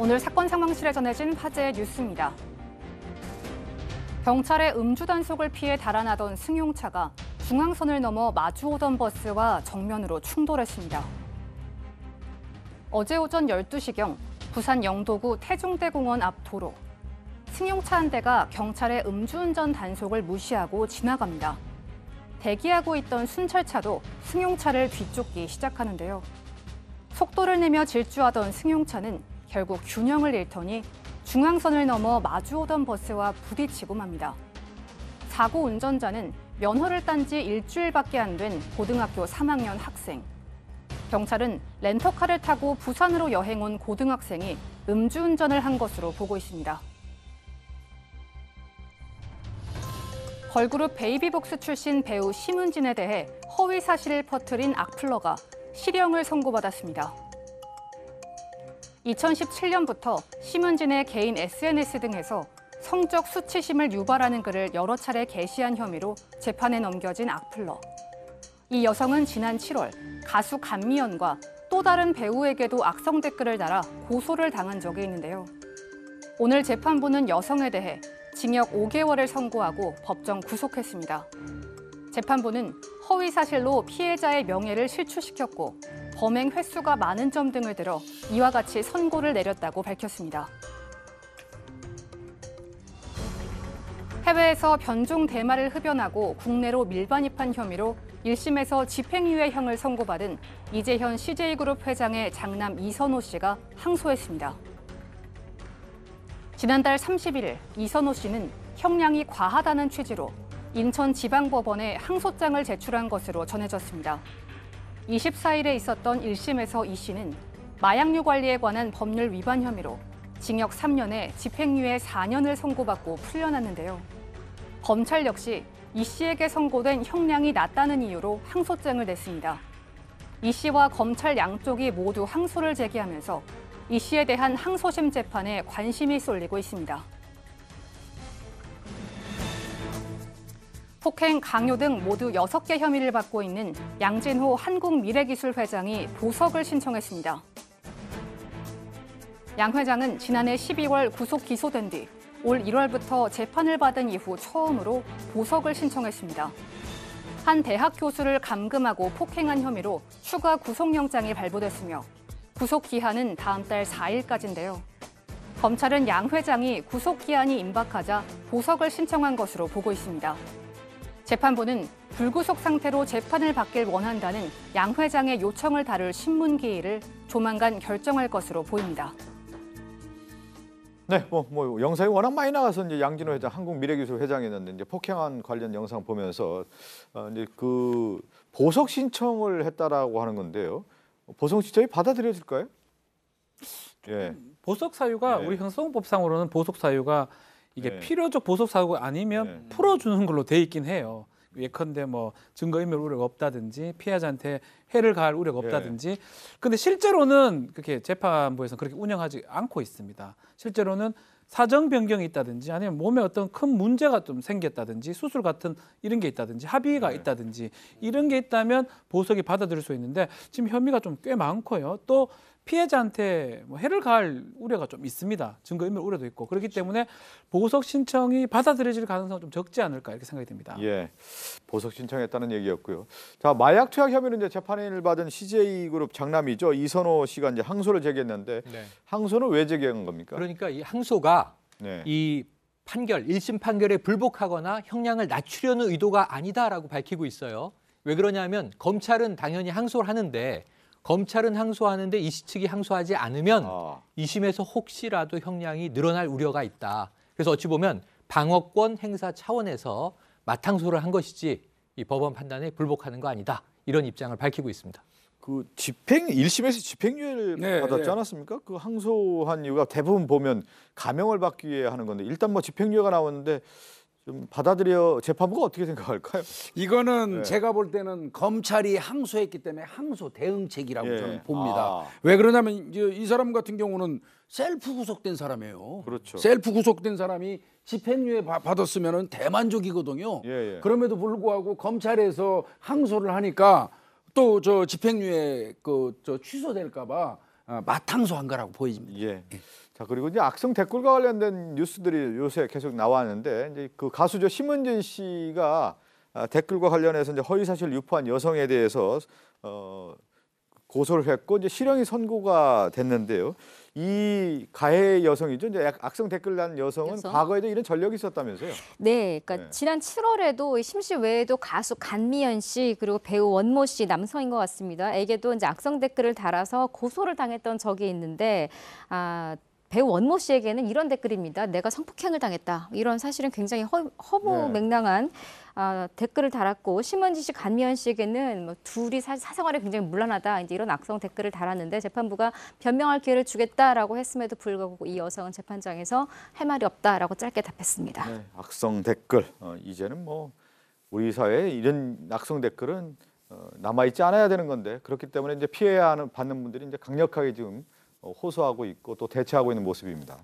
오늘 사건 상황실에 전해진 화제의 뉴스입니다. 경찰의 음주 단속을 피해 달아나던 승용차가 중앙선을 넘어 마주오던 버스와 정면으로 충돌했습니다. 어제 오전 12시경 부산 영도구 태종대공원 앞 도로. 승용차 한 대가 경찰의 음주운전 단속을 무시하고 지나갑니다. 대기하고 있던 순찰차도 승용차를 뒤쫓기 시작하는데요. 속도를 내며 질주하던 승용차는 결국 균형을 잃더니 중앙선을 넘어 마주오던 버스와 부딪히고 맙니다. 사고 운전자는 면허를 딴 지 일주일밖에 안 된 고등학교 3학년 학생. 경찰은 렌터카를 타고 부산으로 여행 온 고등학생이 음주운전을 한 것으로 보고 있습니다. 걸그룹 베이비복스 출신 배우 심은진에 대해 허위 사실을 퍼뜨린 악플러가 실형을 선고받았습니다. 2017년부터 심은진의 개인 SNS 등에서 성적 수치심을 유발하는 글을 여러 차례 게시한 혐의로 재판에 넘겨진 악플러. 이 여성은 지난 7월 가수 감미연과 또 다른 배우에게도 악성 댓글을 달아 고소를 당한 적이 있는데요. 오늘 재판부는 여성에 대해 징역 5개월을 선고하고 법정 구속했습니다. 재판부는 허위 사실로 피해자의 명예를 실추시켰고 범행 횟수가 많은 점 등을 들어 이와 같이 선고를 내렸다고 밝혔습니다. 해외에서 변종 대마를 흡연하고 국내로 밀반입한 혐의로 1심에서 집행유예형을 선고받은 이재현 CJ그룹 회장의 장남 이선호 씨가 항소했습니다. 지난달 31일 이선호 씨는 형량이 과하다는 취지로 인천지방법원에 항소장을 제출한 것으로 전해졌습니다. 24일에 있었던 1심에서 이 씨는 마약류 관리에 관한 법률 위반 혐의로 징역 3년에 집행유예 4년을 선고받고 풀려났는데요. 검찰 역시 이 씨에게 선고된 형량이 낮다는 이유로 항소장을 냈습니다. 이 씨와 검찰 양쪽이 모두 항소를 제기하면서 이 씨에 대한 항소심 재판에 관심이 쏠리고 있습니다. 폭행, 강요 등 모두 6개 혐의를 받고 있는 양진호 한국미래기술 회장이 보석을 신청했습니다. 양 회장은 지난해 12월 구속 기소된 뒤 올 1월부터 재판을 받은 이후 처음으로 보석을 신청했습니다. 한 대학 교수를 감금하고 폭행한 혐의로 추가 구속영장이 발부됐으며 구속 기한은 다음 달 4일까지인데요. 검찰은 양 회장이 구속 기한이 임박하자 보석을 신청한 것으로 보고 있습니다. 재판부는 불구속 상태로 재판을 받길 원한다는 양 회장의 요청을 다룰 신문기일을 조만간 결정할 것으로 보입니다. 네, 영상이 워낙 많이 나가서 이제 양진호 회장 한국미래기술 회장이었는데 이제 폭행한 관련 영상 보면서 이제 그 보석 신청을 했다라고 하는 건데요. 보석 신청이 받아들여질까요? 예. 보석 사유가 우리 형사법상으로는 보석 사유가 이게 필요적 보석 사유가 아니면 풀어주는 걸로 돼 있긴 해요. 예컨대 뭐 증거인멸 우려가 없다든지 피해자한테 해를 가할 우려가 없다든지. 근데 실제로는 그렇게 재판부에서는 그렇게 운영하지 않고 있습니다. 실제로는 사정 변경이 있다든지 아니면 몸에 어떤 큰 문제가 좀 생겼다든지 수술 같은 이런 게 있다든지 합의가 있다든지 이런 게 있다면 보석이 받아들일 수 있는데 지금 혐의가 좀 꽤 많고요. 또 피해자한테 뭐 해를 가할 우려가 좀 있습니다. 증거인멸 우려도 있고 그렇기 때문에 보석 신청이 받아들여질 가능성은 좀 적지 않을까 이렇게 생각이 듭니다. 예, 보석 신청했다는 얘기였고요. 자, 마약 투약 혐의로 이제 재판을 받은 CJ그룹 장남이죠 이선호 씨가 이제 항소를 제기했는데 항소는 왜 제기한 겁니까? 그러니까 이 항소가 이 판결 1심 판결에 불복하거나 형량을 낮추려는 의도가 아니다라고 밝히고 있어요. 왜 그러냐면 검찰은 당연히 항소를 하는데. 검찰은 항소하는데 이 씨 측이 항소하지 않으면 2심에서 혹시라도 형량이 늘어날 우려가 있다. 그래서 어찌 보면 방어권 행사 차원에서 맞항소를 한 것이지 이 법원 판단에 불복하는 거 아니다. 이런 입장을 밝히고 있습니다. 그 1심에서 집행유예를 받았지 않았습니까? 그 항소한 이유가 대부분 보면 감형을 받기 위해 하는 건데 일단 뭐 집행유예가 나왔는데 좀 받아들여 재판부가 어떻게 생각할까요? 이거는 제가 볼 때는 검찰이 항소했기 때문에 항소 대응책이라고 저는 봅니다. 왜 그러냐면 이 사람 같은 경우는 셀프 구속된 사람이에요. 그렇죠. 셀프 구속된 사람이 집행유예 받았으면 대만족이거든요. 그럼에도 불구하고 검찰에서 항소를 하니까 또 저 집행유예 취소될까 봐 맞항소한 거라고 보입니다. 자, 그리고 이제 악성 댓글과 관련된 뉴스들이 요새 계속 나왔는데 이제 그 가수죠 심은진 씨가 댓글과 관련해서 이제 허위사실 유포한 여성에 대해서 고소를 했고 이제 실형이 선고가 됐는데요. 이 가해 여성이죠. 이제 악성 댓글 단 여성은 과거에도 이런 전력이 있었다면서요? 네, 그러니까 지난 7월에도 심 씨 외에도 가수 간미연 씨 그리고 배우 원모 씨 남성인 것 같습니다. 에게도 이제 악성 댓글을 달아서 고소를 당했던 적이 있는데 배우 원모 씨에게는 이런 댓글입니다. 내가 성폭행을 당했다. 이런 사실은 굉장히 허무맹랑한 댓글을 달았고 심은지 씨, 간미연 씨에게는 뭐 둘이 사생활이 굉장히 문란하다. 이제 이런 악성 댓글을 달았는데 재판부가 변명할 기회를 주겠다라고 했음에도 불구하고 이 여성은 재판장에서 할 말이 없다라고 짧게 답했습니다. 네, 악성 댓글 이제는 뭐 우리 사회에 이런 악성 댓글은 남아 있지 않아야 되는 건데 그렇기 때문에 이제 피해 받는 분들이 이제 강력하게 지금 호소하고 있고 또 대처하고 있는 모습입니다.